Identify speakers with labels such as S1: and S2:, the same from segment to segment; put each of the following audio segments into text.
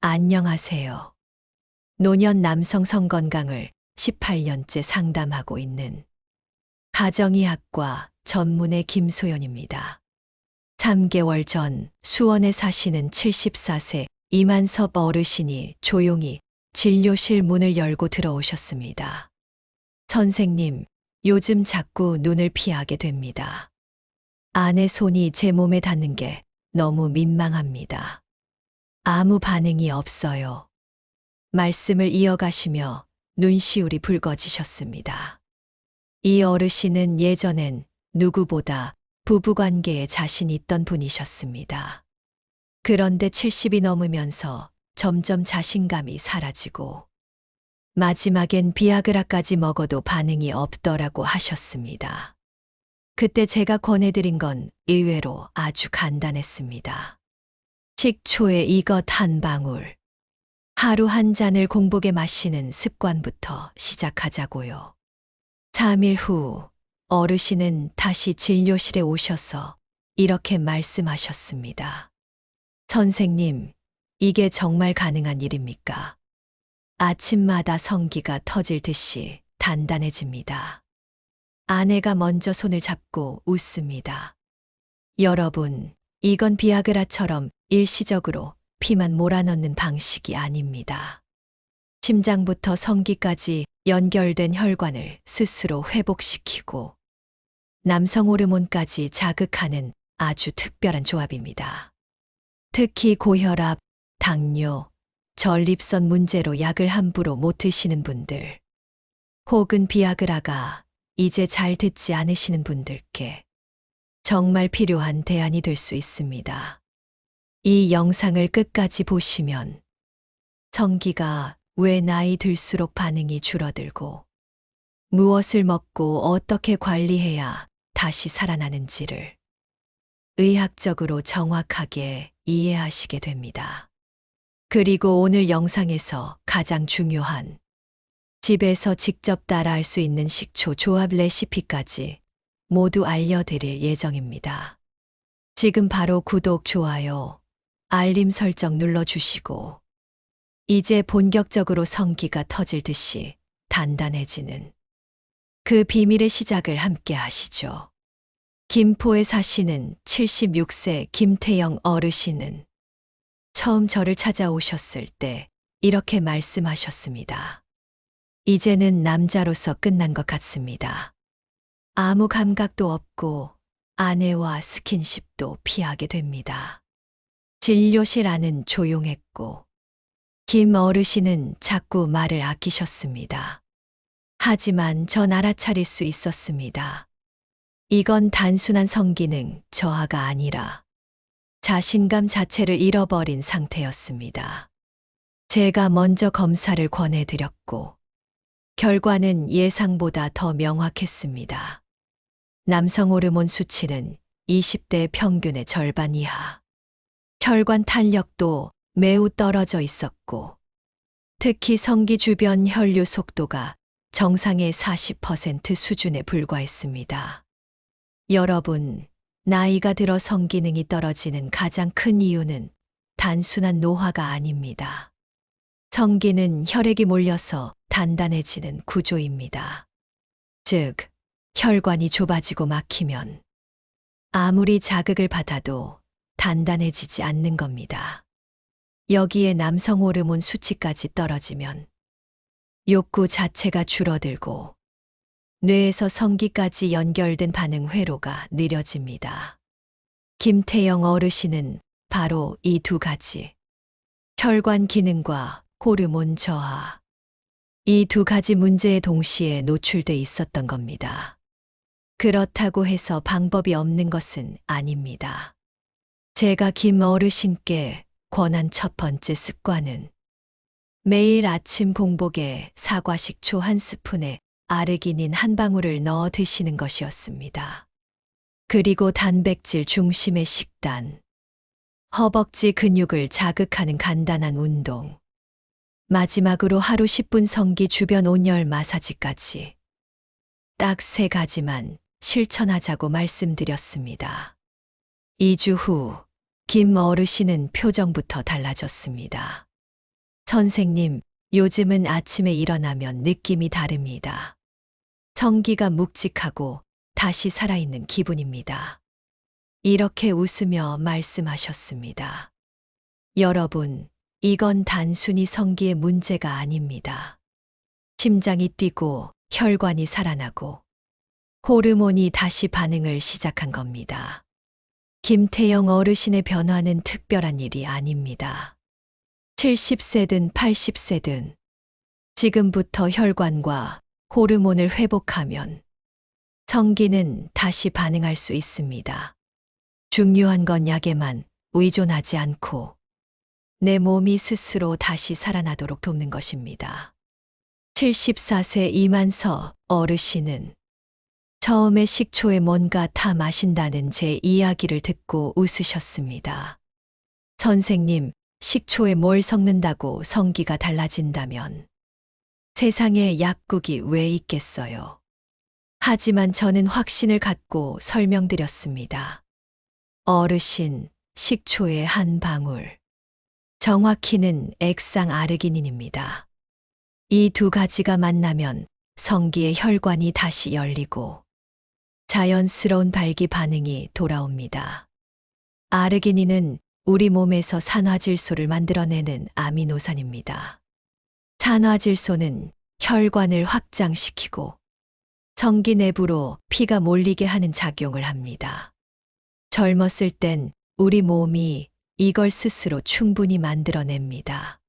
S1: 안녕하세요. 노년 남성 성건강을 18년째 상담하고 있는 가정의학과 전문의 김소연입니다. 3개월 전 수원에 사시는 74세 이만섭 어르신이 조용히 진료실 문을 열고 들어오셨습니다. 선생님, 요즘 자꾸 눈을 피하게 됩니다. 아내 손이 제 몸에 닿는 게 너무 민망합니다. 아무 반응이 없어요. 말씀을 이어가시며 눈시울이 붉어지셨습니다. 이 어르신은 예전엔 누구보다 부부관계에 자신 있던 분이셨습니다. 그런데 70이 넘으면서 점점 자신감이 사라지고 마지막엔 비아그라까지 먹어도 반응이 없더라고 하셨습니다. 그때 제가 권해드린 건 의외로 아주 간단했습니다. 식초에 이것 한 방울. 하루 한 잔을 공복에 마시는 습관부터 시작하자고요. 3일 후 어르신은 다시 진료실에 오셔서 이렇게 말씀하셨습니다. 선생님, 이게 정말 가능한 일입니까? 아침마다 성기가 터질 듯이 단단해집니다. 아내가 먼저 손을 잡고 웃습니다. 여러분, 이건 비아그라처럼 일시적으로 피만 몰아넣는 방식이 아닙니다. 심장부터 성기까지 연결된 혈관을 스스로 회복시키고 남성 호르몬까지 자극하는 아주 특별한 조합입니다. 특히 고혈압, 당뇨, 전립선 문제로 약을 함부로 못 드시는 분들, 혹은 비아그라가 이제 잘 듣지 않으시는 분들께 정말 필요한 대안이 될 수 있습니다. 이 영상을 끝까지 보시면 성기가 왜 나이 들수록 반응이 줄어들고 무엇을 먹고 어떻게 관리해야 다시 살아나는지를 의학적으로 정확하게 이해하시게 됩니다. 그리고 오늘 영상에서 가장 중요한 집에서 직접 따라할 수 있는 식초 조합 레시피까지 모두 알려드릴 예정입니다. 지금 바로 구독, 좋아요, 알림 설정 눌러주시고 이제 본격적으로 성기가 터질 듯이 단단해지는 그 비밀의 시작을 함께 하시죠. 김포에 사시는 76세 김태영 어르신은 처음 저를 찾아오셨을 때 이렇게 말씀하셨습니다. 이제는 남자로서 끝난 것 같습니다. 아무 감각도 없고 아내와 스킨십도 피하게 됩니다. 진료실 안은 조용했고 김 어르신은 자꾸 말을 아끼셨습니다. 하지만 전 알아차릴 수 있었습니다. 이건 단순한 성기능 저하가 아니라 자신감 자체를 잃어버린 상태였습니다. 제가 먼저 검사를 권해드렸고 결과는 예상보다 더 명확했습니다. 남성 호르몬 수치는 20대 평균의 절반 이하. 혈관 탄력도 매우 떨어져 있었고, 특히 성기 주변 혈류 속도가 정상의 40% 수준에 불과했습니다. 여러분, 나이가 들어 성기능이 떨어지는 가장 큰 이유는 단순한 노화가 아닙니다. 성기는 혈액이 몰려서 단단해지는 구조입니다. 즉, 혈관이 좁아지고 막히면 아무리 자극을 받아도 단단해지지 않는 겁니다. 여기에 남성 호르몬 수치까지 떨어지면 욕구 자체가 줄어들고 뇌에서 성기까지 연결된 반응 회로가 느려집니다. 김태영 어르신은 바로 이 두 가지, 혈관 기능과 호르몬 저하, 이 두 가지 문제에 동시에 노출돼 있었던 겁니다. 그렇다고 해서 방법이 없는 것은 아닙니다. 제가 김 어르신께 권한 첫 번째 습관은 매일 아침 공복에 사과 식초 한 스푼에 아르기닌 한 방울을 넣어 드시는 것이었습니다. 그리고 단백질 중심의 식단, 허벅지 근육을 자극하는 간단한 운동, 마지막으로 하루 10분 성기 주변 온열 마사지까지 딱 3가지만 실천하자고 말씀드렸습니다. 2주 후 김 어르신은 표정부터 달라졌습니다. 선생님, 요즘은 아침에 일어나면 느낌이 다릅니다. 성기가 묵직하고 다시 살아있는 기분입니다. 이렇게 웃으며 말씀하셨습니다. 여러분, 이건 단순히 성기의 문제가 아닙니다. 심장이 뛰고 혈관이 살아나고 호르몬이 다시 반응을 시작한 겁니다. 김태영 어르신의 변화는 특별한 일이 아닙니다. 70세든 80세든 지금부터 혈관과 호르몬을 회복하면 성기는 다시 반응할 수 있습니다. 중요한 건 약에만 의존하지 않고 내 몸이 스스로 다시 살아나도록 돕는 것입니다. 74세 이만서 어르신은 처음에 식초에 뭔가 타 마신다는 제 이야기를 듣고 웃으셨습니다. 선생님, 식초에 뭘 섞는다고 성기가 달라진다면 세상에 약국이 왜 있겠어요? 하지만 저는 확신을 갖고 설명드렸습니다. 어르신, 식초의 한 방울. 정확히는 액상 아르기닌입니다. 이 두 가지가 만나면 성기의 혈관이 다시 열리고 자연스러운 발기 반응이 돌아옵니다. 아르기닌은 우리 몸에서 산화질소를 만들어내는 아미노산입니다. 산화질소는 혈관을 확장시키고 성기 내부로 피가 몰리게 하는 작용을 합니다. 젊었을 땐 우리 몸이 이걸 스스로 충분히 만들어냅니다.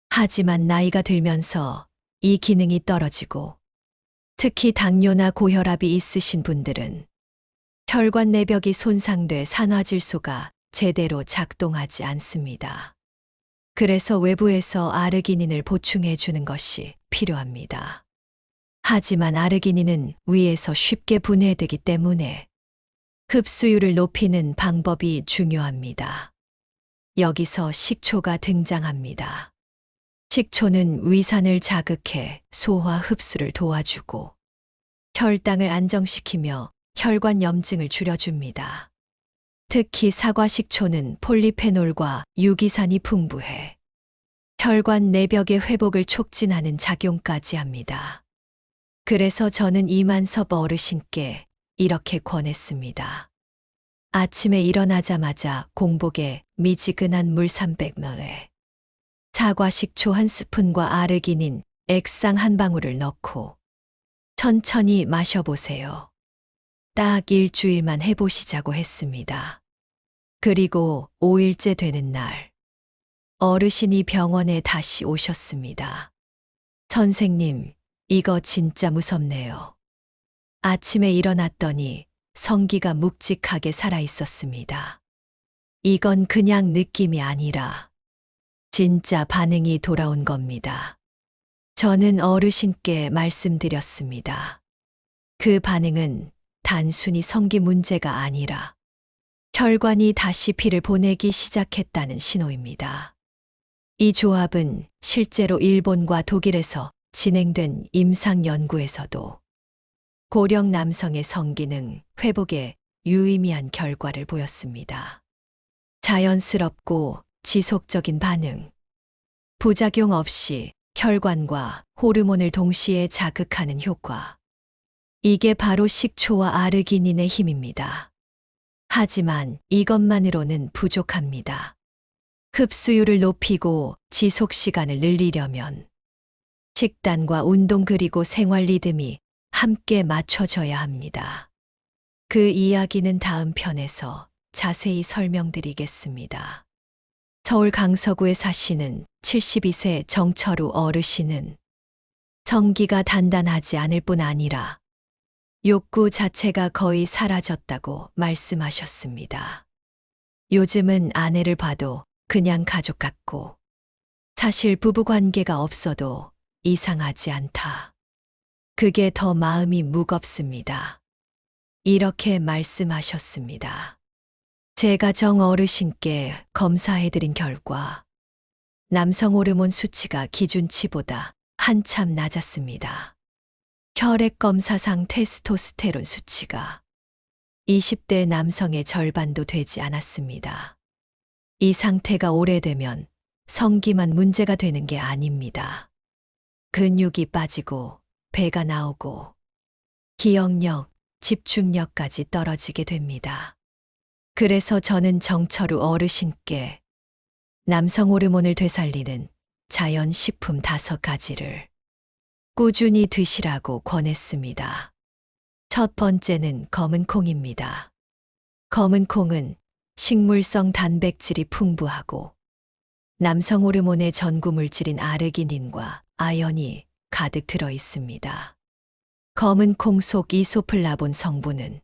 S1: 하지만 나이가 들면서 이 기능이 떨어지고 특히 당뇨나 고혈압이 있으신 분들은 혈관 내벽이 손상돼 산화질소가 제대로 작동하지 않습니다. 그래서 외부에서 아르기닌을 보충해 주는 것이 필요합니다. 하지만 아르기닌은 위에서 쉽게 분해되기 때문에 흡수율을 높이는 방법이 중요합니다. 여기서 식초가 등장합니다. 식초는 위산을 자극해 소화 흡수를 도와주고 혈당을 안정시키며 혈관 염증을 줄여줍니다. 특히 사과 식초는 폴리페놀과 유기산이 풍부해 혈관 내벽의 회복을 촉진하는 작용까지 합니다. 그래서 저는 이만섭 어르신께 이렇게 권했습니다. 아침에 일어나자마자 공복에 미지근한 물 300ml, 사과 식초 1스푼과 아르기닌, 액상 1방울을 넣고 천천히 마셔보세요. 딱 일주일만 해보시자고 했습니다. 그리고 5일째 되는 날, 어르신이 병원에 다시 오셨습니다. 선생님, 이거 진짜 무섭네요. 아침에 일어났더니 성기가 묵직하게 살아있었습니다. 이건 그냥 느낌이 아니라 진짜 반응이 돌아온 겁니다. 저는 어르신께 말씀드렸습니다. 그 반응은 단순히 성기 문제가 아니라 혈관이 다시 피를 보내기 시작했다는 신호입니다. 이 조합은 실제로 일본과 독일에서 진행된 임상 연구에서도 고령 남성의 성기능 회복에 유의미한 결과를 보였습니다. 자연스럽고 지속적인 반응, 부작용 없이 혈관과 호르몬을 동시에 자극하는 효과. 이게 바로 식초와 아르기닌의 힘입니다. 하지만 이것만으로는 부족합니다. 흡수율을 높이고 지속 시간을 늘리려면 식단과 운동 그리고 생활 리듬이 함께 맞춰져야 합니다. 그 이야기는 다음 편에서 자세히 설명드리겠습니다. 서울 강서구에 사시는 72세 정철우 어르신은 성기가 단단하지 않을 뿐 아니라 욕구 자체가 거의 사라졌다고 말씀하셨습니다. 요즘은 아내를 봐도 그냥 가족 같고 사실 부부 관계가 없어도 이상하지 않다. 그게 더 마음이 무겁습니다. 이렇게 말씀하셨습니다. 제가 정 어르신께 검사해드린 결과 남성 호르몬 수치가 기준치보다 한참 낮았습니다. 혈액 검사상 테스토스테론 수치가 20대 남성의 절반도 되지 않았습니다. 이 상태가 오래되면 성기만 문제가 되는 게 아닙니다. 근육이 빠지고 배가 나오고 기억력, 집중력까지 떨어지게 됩니다. 그래서 저는 정철우 어르신께 남성 호르몬을 되살리는 자연식품 5가지를 꾸준히 드시라고 권했습니다. 첫 번째는 검은 콩입니다. 검은 콩은 식물성 단백질이 풍부하고 남성 호르몬의 전구 물질인 아르기닌과 아연이 가득 들어 있습니다. 검은 콩 속 이소플라본 성분은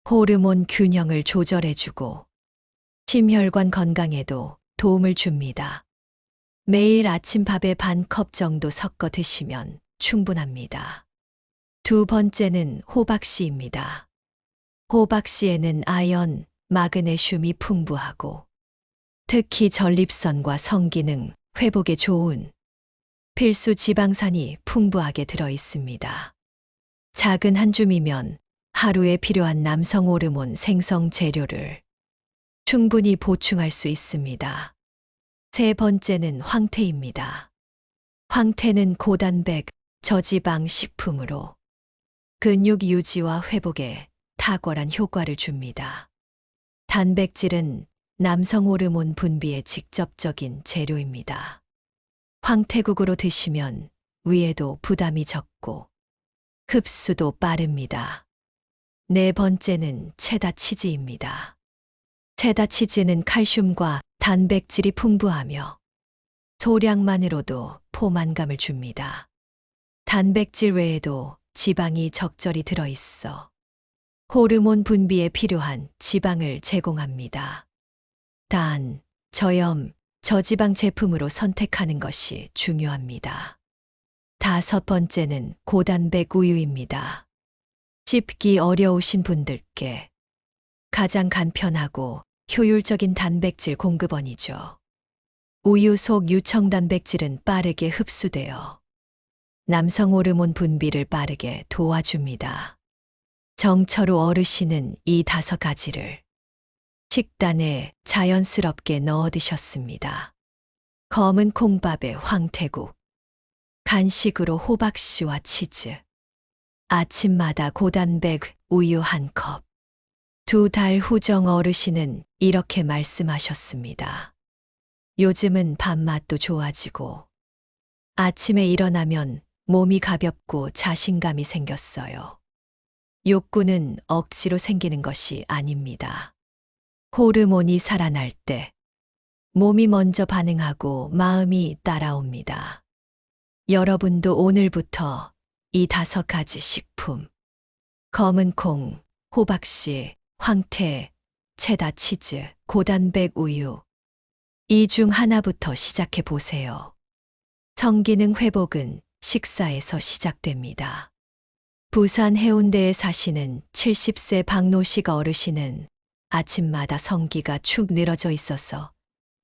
S1: 호르몬 균형을 조절해주고 심혈관 건강에도 도움을 줍니다. 매일 아침 밥에 반 컵 정도 섞어 드시면 충분합니다. 두 번째는 호박씨입니다. 호박씨에는 아연, 마그네슘이 풍부하고 특히 전립선과 성기능 회복에 좋은 필수 지방산이 풍부하게 들어 있습니다. 작은 한 줌이면 하루에 필요한 남성 호르몬 생성 재료를 충분히 보충할 수 있습니다. 세 번째는 황태입니다. 황태는 고단백, 저지방 식품으로 근육 유지와 회복에 탁월한 효과를 줍니다. 단백질은 남성 호르몬 분비의 직접적인 재료입니다. 황태국으로 드시면 위에도 부담이 적고 흡수도 빠릅니다. 네 번째는 체다 치즈입니다. 체다 치즈는 칼슘과 단백질이 풍부하며 소량만으로도 포만감을 줍니다. 단백질 외에도 지방이 적절히 들어있어 호르몬 분비에 필요한 지방을 제공합니다. 단, 저염, 저지방 제품으로 선택하는 것이 중요합니다. 다섯 번째는 고단백 우유입니다. 씹기 어려우신 분들께 가장 간편하고 효율적인 단백질 공급원이죠. 우유 속 유청 단백질은 빠르게 흡수되어 남성 호르몬 분비를 빠르게 도와줍니다. 정철우 어르신은 이 5가지를 식단에 자연스럽게 넣어 드셨습니다. 검은 콩밥에 황태국, 간식으로 호박씨와 치즈, 아침마다 고단백 우유 1컵. 2달 후 정 어르신은 이렇게 말씀하셨습니다. 요즘은 밥맛도 좋아지고 아침에 일어나면 몸이 가볍고 자신감이 생겼어요. 욕구는 억지로 생기는 것이 아닙니다. 호르몬이 살아날 때 몸이 먼저 반응하고 마음이 따라옵니다. 여러분도 오늘부터 이 5가지 식품, 검은 콩, 호박씨, 황태, 체다 치즈, 고단백 우유, 이 중 하나부터 시작해 보세요. 성기능 회복은 식사에서 시작됩니다. 부산 해운대에 사시는 70세 박노식 어르신은 아침마다 성기가 축 늘어져 있어서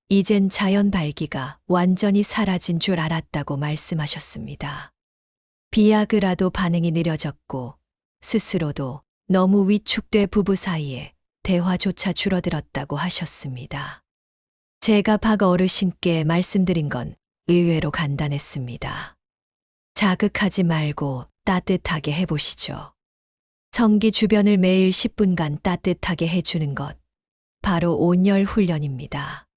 S1: 이젠 자연 발기가 완전히 사라진 줄 알았다고 말씀하셨습니다. 비아그라도 반응이 느려졌고 스스로도 너무 위축돼 부부 사이에 대화조차 줄어들었다고 하셨습니다. 제가 박 어르신께 말씀드린 건 의외로 간단했습니다. 자극하지 말고 따뜻하게 해보시죠. 성기 주변을 매일 10분간 따뜻하게 해주는 것, 바로 온열 훈련입니다.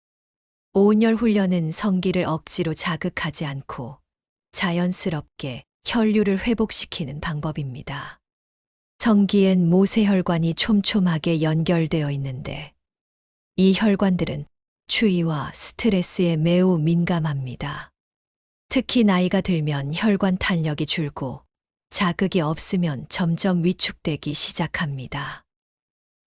S1: 온열 훈련은 성기를 억지로 자극하지 않고 자연스럽게 혈류를 회복시키는 방법입니다. 성기엔 모세혈관이 촘촘하게 연결되어 있는데 이 혈관들은 추위와 스트레스에 매우 민감합니다. 특히 나이가 들면 혈관 탄력이 줄고 자극이 없으면 점점 위축되기 시작합니다.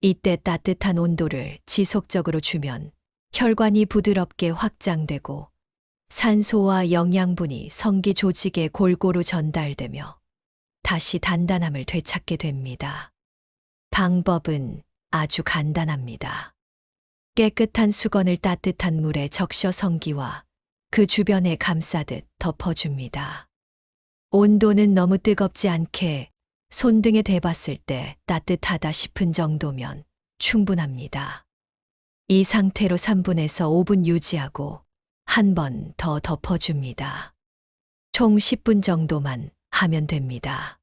S1: 이때 따뜻한 온도를 지속적으로 주면 혈관이 부드럽게 확장되고 산소와 영양분이 성기 조직에 골고루 전달되며 다시 단단함을 되찾게 됩니다. 방법은 아주 간단합니다. 깨끗한 수건을 따뜻한 물에 적셔 성기와 그 주변에 감싸듯 덮어줍니다. 온도는 너무 뜨겁지 않게 손등에 대봤을 때 따뜻하다 싶은 정도면 충분합니다. 이 상태로 3분에서 5분 유지하고 한 번 더 덮어줍니다. 총 10분 정도만 하면 됩니다.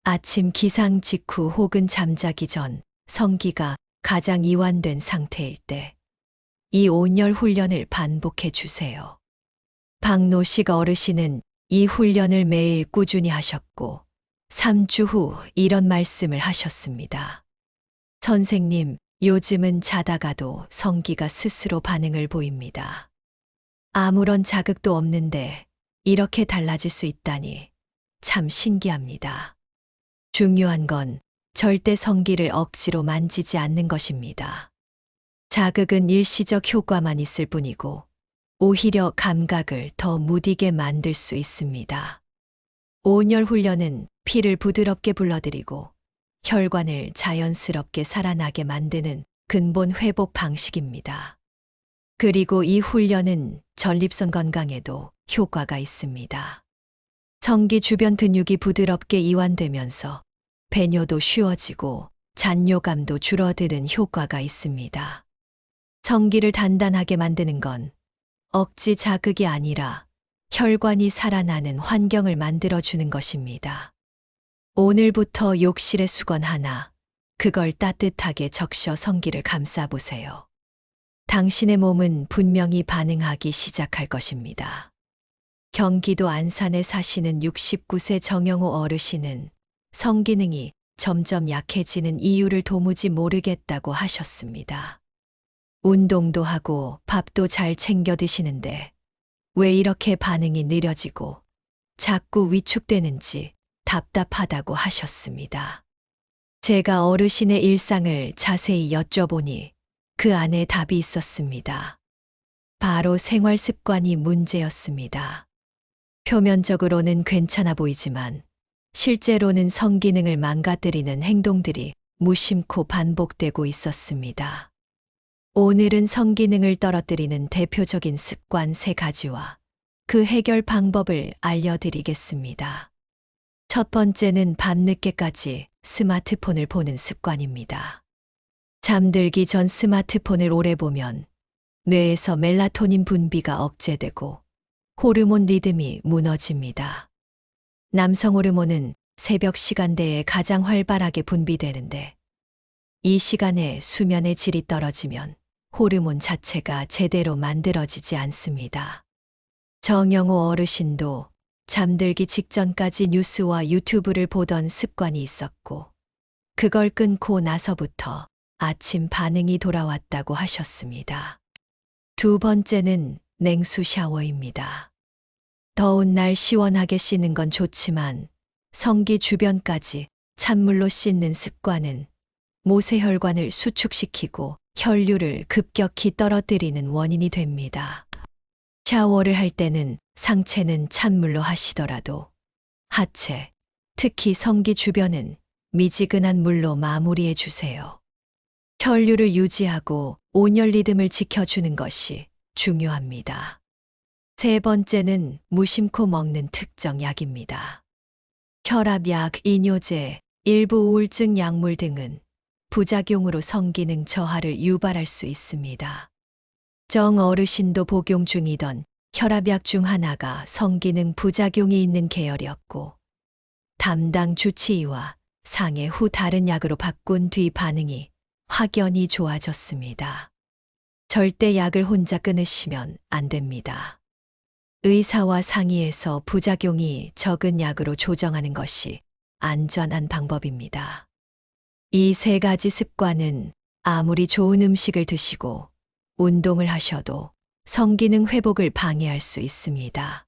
S1: 아침 기상 직후 혹은 잠자기 전 성기가 가장 이완된 상태일 때 이 온열 훈련을 반복해 주세요. 박노식 어르신은 이 훈련을 매일 꾸준히 하셨고 3주 후 이런 말씀을 하셨습니다. 선생님, 요즘은 자다가도 성기가 스스로 반응을 보입니다. 아무런 자극도 없는데 이렇게 달라질 수 있다니 참 신기합니다. 중요한 건 절대 성기를 억지로 만지지 않는 것입니다. 자극은 일시적 효과만 있을 뿐이고 오히려 감각을 더 무디게 만들 수 있습니다. 온열 훈련은 피를 부드럽게 불러들이고 혈관을 자연스럽게 살아나게 만드는 근본 회복 방식입니다. 그리고 이 훈련은 전립선 건강에도 효과가 있습니다. 성기 주변 근육이 부드럽게 이완되면서 배뇨도 쉬워지고 잔뇨감도 줄어드는 효과가 있습니다. 성기를 단단하게 만드는 건 억지 자극이 아니라 혈관이 살아나는 환경을 만들어주는 것입니다. 오늘부터 욕실에 수건 하나, 그걸 따뜻하게 적셔 성기를 감싸보세요. 당신의 몸은 분명히 반응하기 시작할 것입니다. 경기도 안산에 사시는 69세 정영호 어르신은 성기능이 점점 약해지는 이유를 도무지 모르겠다고 하셨습니다. 운동도 하고 밥도 잘 챙겨 드시는데 왜 이렇게 반응이 느려지고 자꾸 위축되는지 답답하다고 하셨습니다. 제가 어르신의 일상을 자세히 여쭤보니 그 안에 답이 있었습니다. 바로 생활 습관이 문제였습니다. 표면적으로는 괜찮아 보이지만 실제로는 성기능을 망가뜨리는 행동들이 무심코 반복되고 있었습니다. 오늘은 성기능을 떨어뜨리는 대표적인 습관 3가지와 그 해결 방법을 알려드리겠습니다. 첫 번째는 밤늦게까지 스마트폰을 보는 습관입니다. 잠들기 전 스마트폰을 오래 보면 뇌에서 멜라토닌 분비가 억제되고 호르몬 리듬이 무너집니다. 남성 호르몬은 새벽 시간대에 가장 활발하게 분비되는데 이 시간에 수면의 질이 떨어지면 호르몬 자체가 제대로 만들어지지 않습니다. 정영호 어르신도 잠들기 직전까지 뉴스와 유튜브를 보던 습관이 있었고 그걸 끊고 나서부터 아침 반응이 돌아왔다고 하셨습니다. 두 번째는 냉수 샤워입니다. 더운 날 시원하게 씻는 건 좋지만 성기 주변까지 찬물로 씻는 습관은 모세혈관을 수축시키고 혈류를 급격히 떨어뜨리는 원인이 됩니다. 샤워를 할 때는 상체는 찬물로 하시더라도 하체, 특히 성기 주변은 미지근한 물로 마무리해 주세요. 혈류를 유지하고 온열 리듬을 지켜주는 것이 중요합니다. 세 번째는 무심코 먹는 특정 약입니다. 혈압약, 이뇨제, 일부 우울증 약물 등은 부작용으로 성기능 저하를 유발할 수 있습니다. 정 어르신도 복용 중이던 혈압약 중 하나가 성기능 부작용이 있는 계열이었고 담당 주치의와 상해 후 다른 약으로 바꾼 뒤 반응이 확연히 좋아졌습니다. 절대 약을 혼자 끊으시면 안 됩니다. 의사와 상의해서 부작용이 적은 약으로 조정하는 것이 안전한 방법입니다. 이 3가지 습관은 아무리 좋은 음식을 드시고 운동을 하셔도 성기능 회복을 방해할 수 있습니다.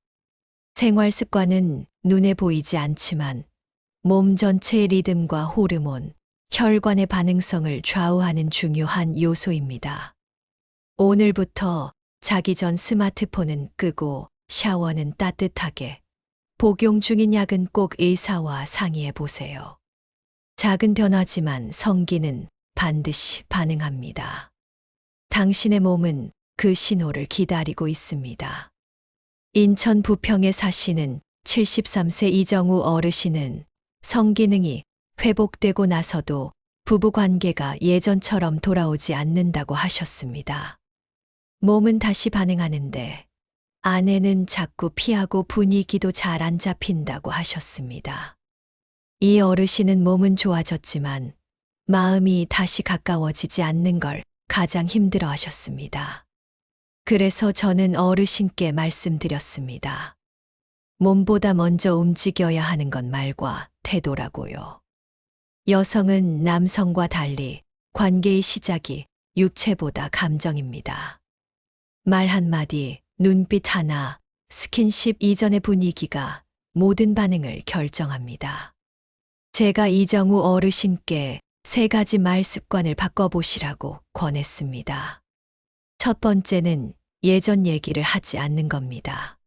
S1: 생활 습관은 눈에 보이지 않지만 몸 전체의 리듬과 호르몬, 혈관의 반응성을 좌우하는 중요한 요소입니다. 오늘부터 자기 전 스마트폰은 끄고 샤워는 따뜻하게, 복용 중인 약은 꼭 의사와 상의해 보세요. 작은 변화지만 성기는 반드시 반응합니다. 당신의 몸은 그 신호를 기다리고 있습니다. 인천 부평에 사시는 73세 이정우 어르신은 성기능이 회복되고 나서도 부부관계가 예전처럼 돌아오지 않는다고 하셨습니다. 몸은 다시 반응하는데 아내는 자꾸 피하고 분위기도 잘 안 잡힌다고 하셨습니다. 이 어르신은 몸은 좋아졌지만 마음이 다시 가까워지지 않는 걸 가장 힘들어 하셨습니다. 그래서 저는 어르신께 말씀드렸습니다. 몸보다 먼저 움직여야 하는 건 말과 태도라고요. 여성은 남성과 달리 관계의 시작이 육체보다 감정입니다. 말 한마디, 눈빛 하나, 스킨십 이전의 분위기가 모든 반응을 결정합니다. 제가 이정우 어르신께 3가지 말 습관을 바꿔보시라고 권했습니다. 첫 번째는 예전 얘기를 하지 않는 겁니다.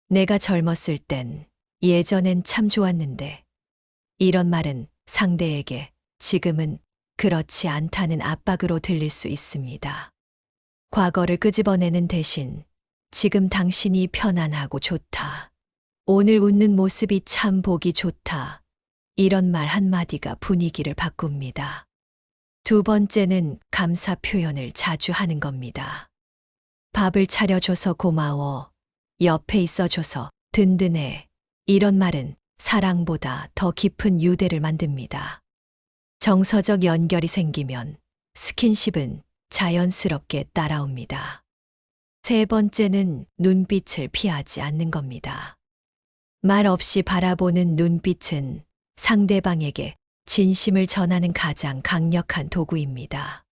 S1: 내가 젊었을 땐 예전엔 참 좋았는데 이런 말은 상대에게 지금은 그렇지 않다는 압박으로 들릴 수 있습니다. 과거를 끄집어내는 대신 지금 당신이 편안하고 좋다. 오늘 웃는 모습이 참 보기 좋다. 이런 말 한마디가 분위기를 바꿉니다. 두 번째는 감사 표현을 자주 하는 겁니다. 밥을 차려줘서 고마워. 옆에 있어줘서 든든해. 이런 말은 사랑보다 더 깊은 유대를 만듭니다. 정서적 연결이 생기면 스킨십은 자연스럽게 따라옵니다. 세 번째는 눈빛을 피하지 않는 겁니다. 말 없이 바라보는 눈빛은 상대방에게 진심을 전하는 가장 강력한 도구입니다.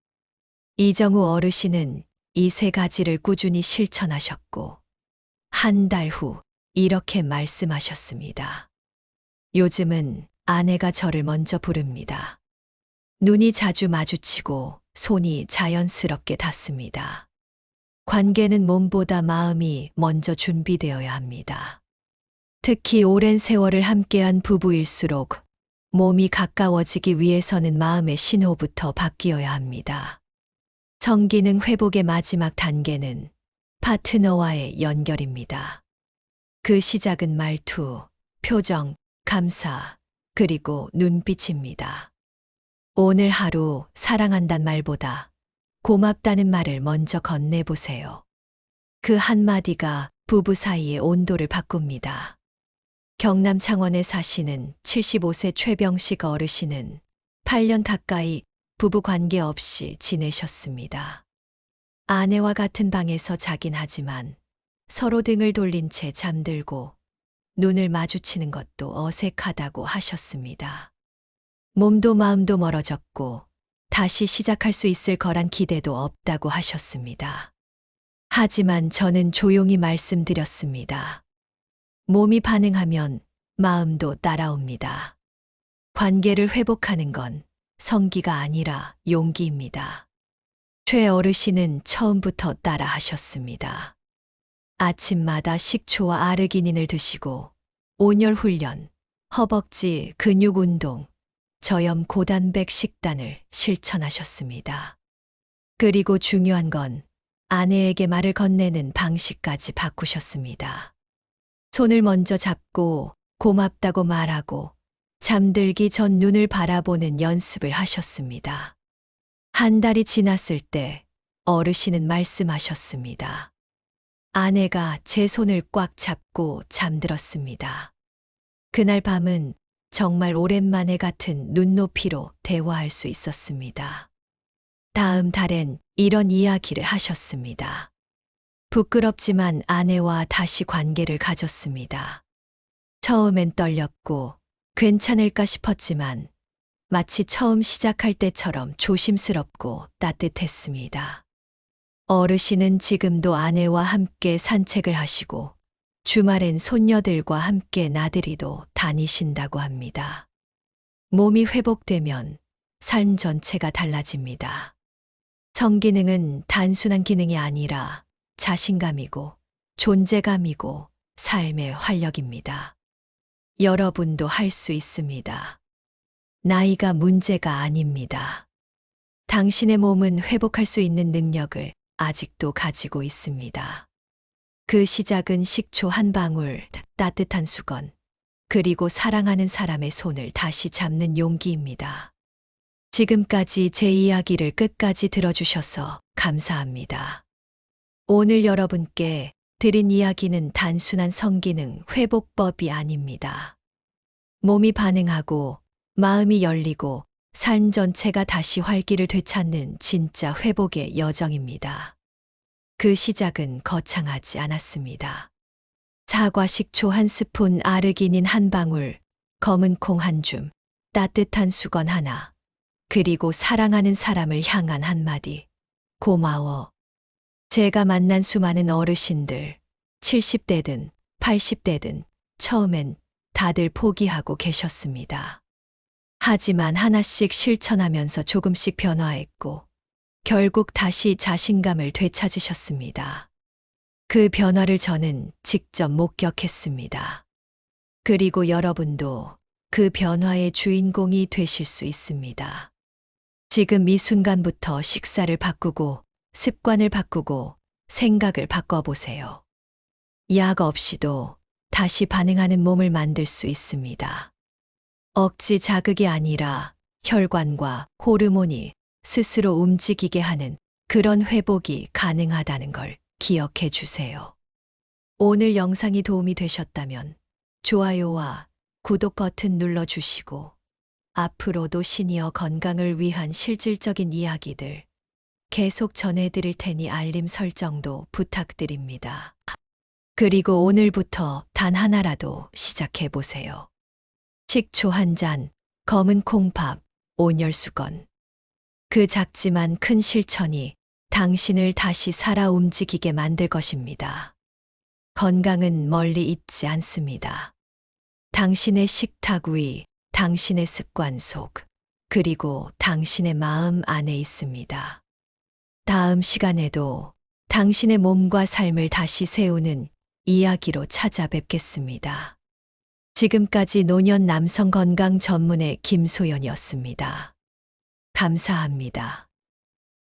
S1: 이정우 어르신은 이 3가지를 꾸준히 실천하셨고, 한 달 후 이렇게 말씀하셨습니다. 요즘은 아내가 저를 먼저 부릅니다. 눈이 자주 마주치고 손이 자연스럽게 닿습니다. 관계는 몸보다 마음이 먼저 준비되어야 합니다. 특히 오랜 세월을 함께한 부부일수록 몸이 가까워지기 위해서는 마음의 신호부터 바뀌어야 합니다. 성기능 회복의 마지막 단계는 파트너와의 연결입니다. 그 시작은 말투, 표정, 감사, 그리고 눈빛입니다. 오늘 하루 사랑한단 말보다 고맙다는 말을 먼저 건네보세요. 그 한마디가 부부 사이의 온도를 바꿉니다. 경남 창원에 사시는 75세 최병식 어르신은 8년 가까이 부부 관계 없이 지내셨습니다. 아내와 같은 방에서 자긴 하지만 서로 등을 돌린 채 잠들고 눈을 마주치는 것도 어색하다고 하셨습니다. 몸도 마음도 멀어졌고 다시 시작할 수 있을 거란 기대도 없다고 하셨습니다. 하지만 저는 조용히 말씀드렸습니다. 몸이 반응하면 마음도 따라옵니다. 관계를 회복하는 건 성기가 아니라 용기입니다. 최 어르신은 처음부터 따라 하셨습니다. 아침마다 식초와 아르기닌을 드시고 온열 훈련, 허벅지 근육 운동, 저염 고단백 식단을 실천하셨습니다. 그리고 중요한 건 아내에게 말을 건네는 방식까지 바꾸셨습니다. 손을 먼저 잡고 고맙다고 말하고 잠들기 전 눈을 바라보는 연습을 하셨습니다. 한 달이 지났을 때 어르신은 말씀하셨습니다. 아내가 제 손을 꽉 잡고 잠들었습니다. 그날 밤은 정말 오랜만에 같은 눈높이로 대화할 수 있었습니다. 다음 달엔 이런 이야기를 하셨습니다. 부끄럽지만 아내와 다시 관계를 가졌습니다. 처음엔 떨렸고 괜찮을까 싶었지만 마치 처음 시작할 때처럼 조심스럽고 따뜻했습니다. 어르신은 지금도 아내와 함께 산책을 하시고 주말엔 손녀들과 함께 나들이도 다니신다고 합니다. 몸이 회복되면 삶 전체가 달라집니다. 성기능은 단순한 기능이 아니라 자신감이고 존재감이고 삶의 활력입니다. 여러분도 할 수 있습니다. 나이가 문제가 아닙니다. 당신의 몸은 회복할 수 있는 능력을 아직도 가지고 있습니다. 그 시작은 식초 한 방울, 따뜻한 수건, 그리고 사랑하는 사람의 손을 다시 잡는 용기입니다. 지금까지 제 이야기를 끝까지 들어주셔서 감사합니다. 오늘 여러분께 드린 이야기는 단순한 성기능 회복법이 아닙니다. 몸이 반응하고 마음이 열리고 삶 전체가 다시 활기를 되찾는 진짜 회복의 여정입니다. 그 시작은 거창하지 않았습니다. 사과 식초 한 스푼, 아르기닌 한 방울, 검은 콩 한 줌, 따뜻한 수건 하나, 그리고 사랑하는 사람을 향한 한마디. 고마워. 제가 만난 수많은 어르신들, 70대든 80대든 처음엔 다들 포기하고 계셨습니다. 하지만 하나씩 실천하면서 조금씩 변화했고, 결국 다시 자신감을 되찾으셨습니다. 그 변화를 저는 직접 목격했습니다. 그리고 여러분도 그 변화의 주인공이 되실 수 있습니다. 지금 이 순간부터 식사를 바꾸고, 습관을 바꾸고, 생각을 바꿔보세요. 약 없이도 다시 반응하는 몸을 만들 수 있습니다. 억지 자극이 아니라 혈관과 호르몬이 스스로 움직이게 하는 그런 회복이 가능하다는 걸 기억해 주세요. 오늘 영상이 도움이 되셨다면 좋아요와 구독 버튼 눌러주시고 앞으로도 시니어 건강을 위한 실질적인 이야기들 계속 전해드릴 테니 알림 설정도 부탁드립니다. 그리고 오늘부터 단 하나라도 시작해 보세요. 식초 한 잔, 검은 콩밥, 온열 수건. 그 작지만 큰 실천이 당신을 다시 살아 움직이게 만들 것입니다. 건강은 멀리 있지 않습니다. 당신의 식탁 위, 당신의 습관 속, 그리고 당신의 마음 안에 있습니다. 다음 시간에도 당신의 몸과 삶을 다시 세우는 이야기로 찾아뵙겠습니다. 지금까지 노년 남성 건강 전문의 김소연이었습니다. 감사합니다.